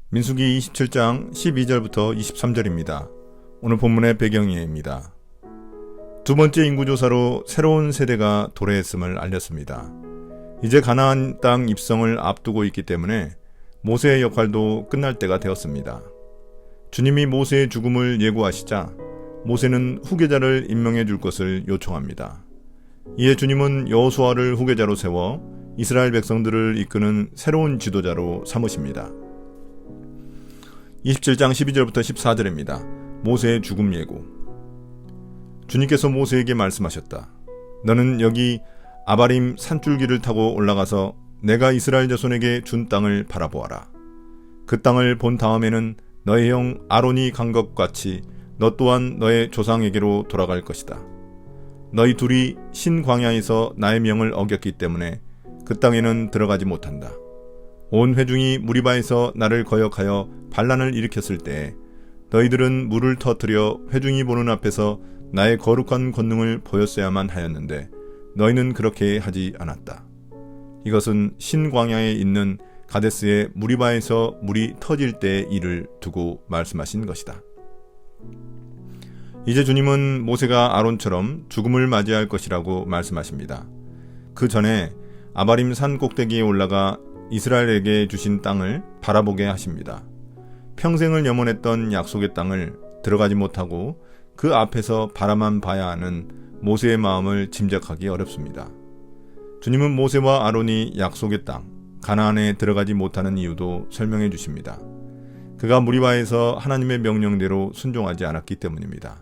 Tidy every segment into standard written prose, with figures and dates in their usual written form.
민수기 27장 12절부터 23절입니다. 오늘 본문의 배경이입니다. 두 번째 인구조사로 새로운 세대가 도래했음을 알렸습니다. 이제 가나안 땅 입성을 앞두고 있기 때문에 모세의 역할도 끝날 때가 되었습니다. 주님이 모세의 죽음을 예고하시자 모세는 후계자를 임명해 줄 것을 요청합니다. 이에 주님은 여호수아를 후계자로 세워 이스라엘 백성들을 이끄는 새로운 지도자로 삼으십니다. 27장 12절부터 14절입니다. 모세의 죽음 예고. 주님께서 모세에게 말씀하셨다. 너는 여기 아바림 산줄기를 타고 올라가서 내가 이스라엘 자손에게 준 땅을 바라보아라. 그 땅을 본 다음에는 너의 형 아론이 간 것 같이 너 또한 너의 조상에게로 돌아갈 것이다. 너희 둘이 신광야에서 나의 명을 어겼기 때문에 그 땅에는 들어가지 못한다. 온 회중이 무리바에서 나를 거역하여 반란을 일으켰을 때 너희들은 물을 터뜨려 회중이 보는 앞에서 나의 거룩한 권능을 보였어야만 하였는데 너희는 그렇게 하지 않았다. 이것은 신광야에 있는 가데스의 무리바에서 물이 터질 때의 일을 두고 말씀하신 것이다. 이제 주님은 모세가 아론처럼 죽음을 맞이할 것이라고 말씀하십니다. 그 전에 아바림 산 꼭대기에 올라가 이스라엘에게 주신 땅을 바라보게 하십니다. 평생을 염원했던 약속의 땅을 들어가지 못하고 그 앞에서 바라만 봐야 하는 모세의 마음을 짐작하기 어렵습니다. 주님은 모세와 아론이 약속의 땅, 가나안에 들어가지 못하는 이유도 설명해 주십니다. 그가 무리바에서 하나님의 명령대로 순종하지 않았기 때문입니다.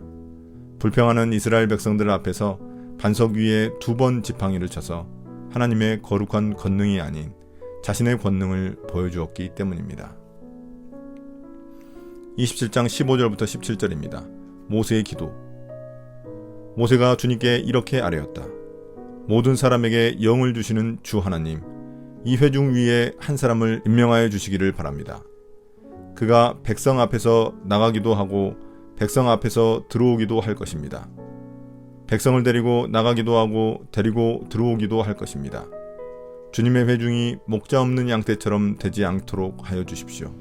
불평하는 이스라엘 백성들 앞에서 반석 위에 2번 지팡이를 쳐서 하나님의 거룩한 권능이 아닌 자신의 권능을 보여주었기 때문입니다. 27장 15절부터 17절입니다. 모세의 기도. 모세가 주님께 이렇게 아뢰었다. 모든 사람에게 영을 주시는 주 하나님, 이 회중 위에 한 사람을 임명하여 주시기를 바랍니다. 그가 백성 앞에서 나가기도 하고 백성 앞에서 들어오기도 할 것입니다. 백성을 데리고 나가기도 하고 데리고 들어오기도 할 것입니다. 주님의 회중이 목자 없는 양떼처럼 되지 않도록 하여 주십시오.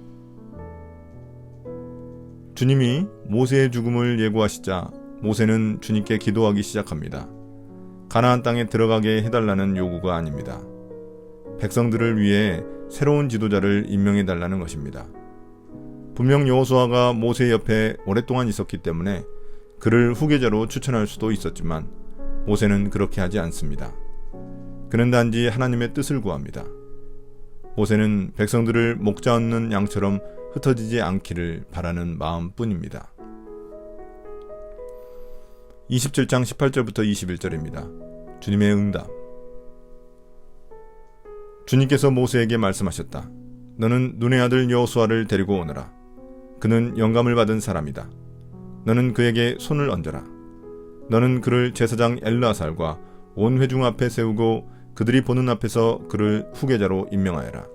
주님이 모세의 죽음을 예고하시자 모세는 주님께 기도하기 시작합니다. 가나안 땅에 들어가게 해달라는 요구가 아닙니다. 백성들을 위해 새로운 지도자를 임명해달라는 것입니다. 분명 여호수아가 모세 옆에 오랫동안 있었기 때문에 그를 후계자로 추천할 수도 있었지만 모세는 그렇게 하지 않습니다. 그는 단지 하나님의 뜻을 구합니다. 모세는 백성들을 목자 없는 양처럼 흩어지지 않기를 바라는 마음뿐입니다. 27장 18절부터 21절입니다. 주님의 응답. 주님께서 모세에게 말씀하셨다. 너는 눈의 아들 여호수아를 데리고 오너라. 그는 영감을 받은 사람이다. 너는 그에게 손을 얹어라. 너는 그를 제사장 엘르아살과 온 회중 앞에 세우고 그들이 보는 앞에서 그를 후계자로 임명하여라.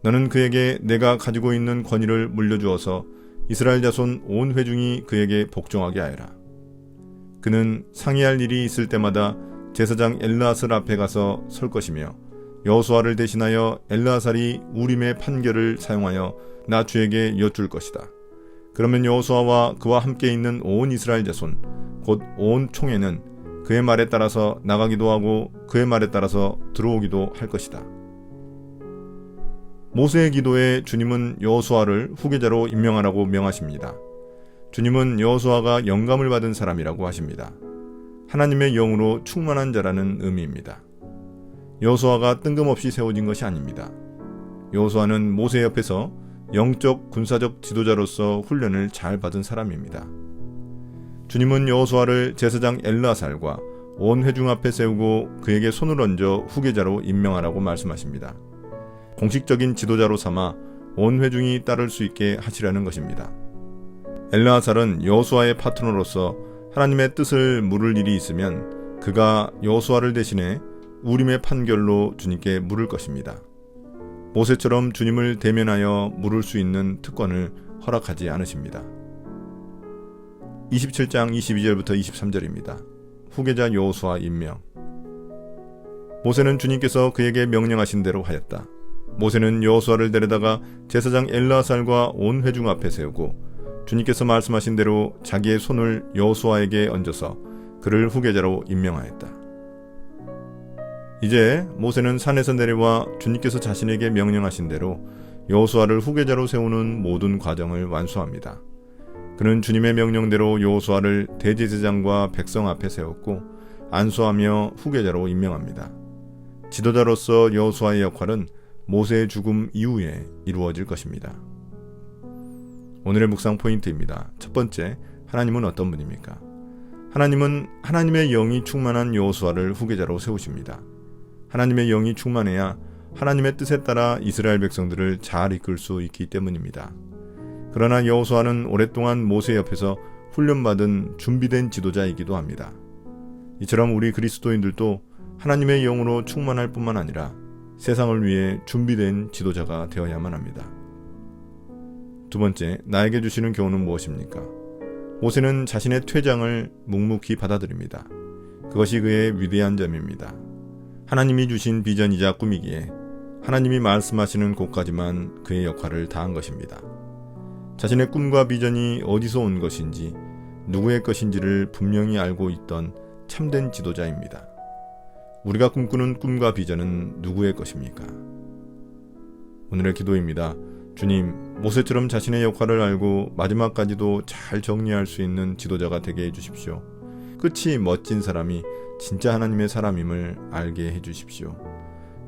너는 그에게 내가 가지고 있는 권위를 물려주어서 이스라엘 자손 온 회중이 그에게 복종하게 하여라. 그는 상의할 일이 있을 때마다 제사장 엘르아살 앞에 가서 설 것이며 여호수아를 대신하여 엘르아살이 우림의 판결을 사용하여 나 주에게 여쭐 것이다. 그러면 여호수아와 그와 함께 있는 온 이스라엘 자손 곧 온 총회는 그의 말에 따라서 나가기도 하고 그의 말에 따라서 들어오기도 할 것이다. 모세의 기도에 주님은 여호수아를 후계자로 임명하라고 명하십니다. 주님은 여호수아가 영감을 받은 사람이라고 하십니다. 하나님의 영으로 충만한 자라는 의미입니다. 여호수아가 뜬금없이 세워진 것이 아닙니다. 여호수아는 모세 옆에서 영적 군사적 지도자로서 훈련을 잘 받은 사람입니다. 주님은 여호수아를 제사장 엘르아살과 온 회중 앞에 세우고 그에게 손을 얹어 후계자로 임명하라고 말씀하십니다. 공식적인 지도자로 삼아 온 회중이 따를 수 있게 하시라는 것입니다. 엘르아살은 여호수아의 파트너로서 하나님의 뜻을 물을 일이 있으면 그가 여호수아를 대신해 우림의 판결로 주님께 물을 것입니다. 모세처럼 주님을 대면하여 물을 수 있는 특권을 허락하지 않으십니다. 27장 22절부터 23절입니다. 후계자 여호수아 임명. 모세는 주님께서 그에게 명령하신 대로 하였다. 모세는 여호수아를 데려다가 제사장 엘르아살과 온 회중 앞에 세우고 주님께서 말씀하신 대로 자기의 손을 여호수아에게 얹어서 그를 후계자로 임명하였다. 이제 모세는 산에서 내려와 주님께서 자신에게 명령하신 대로 여호수아를 후계자로 세우는 모든 과정을 완수합니다. 그는 주님의 명령대로 여호수아를 대제사장과 백성 앞에 세웠고 안수하며 후계자로 임명합니다. 지도자로서 여호수아의 역할은 모세의 죽음 이후에 이루어질 것입니다. 오늘의 묵상 포인트입니다. 첫 번째, 하나님은 어떤 분입니까? 하나님은 하나님의 영이 충만한 여호수아를 후계자로 세우십니다. 하나님의 영이 충만해야 하나님의 뜻에 따라 이스라엘 백성들을 잘 이끌 수 있기 때문입니다. 그러나 여호수아는 오랫동안 모세 옆에서 훈련받은 준비된 지도자이기도 합니다. 이처럼 우리 그리스도인들도 하나님의 영으로 충만할 뿐만 아니라 세상을 위해 준비된 지도자가 되어야만 합니다. 두 번째, 나에게 주시는 교훈은 무엇입니까? 모세는 자신의 퇴장을 묵묵히 받아들입니다. 그것이 그의 위대한 점입니다. 하나님이 주신 비전이자 꿈이기에 하나님이 말씀하시는 곳까지만 그의 역할을 다한 것입니다. 자신의 꿈과 비전이 어디서 온 것인지, 누구의 것인지를 분명히 알고 있던 참된 지도자입니다. 우리가 꿈꾸는 꿈과 비전은 누구의 것입니까? 오늘의 기도입니다. 주님, 모세처럼 자신의 역할을 알고 마지막까지도 잘 정리할 수 있는 지도자가 되게 해주십시오. 끝이 멋진 사람이 진짜 하나님의 사람임을 알게 해주십시오.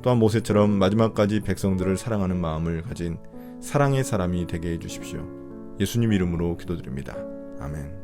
또한 모세처럼 마지막까지 백성들을 사랑하는 마음을 가진 사랑의 사람이 되게 해주십시오. 예수님 이름으로 기도드립니다. 아멘.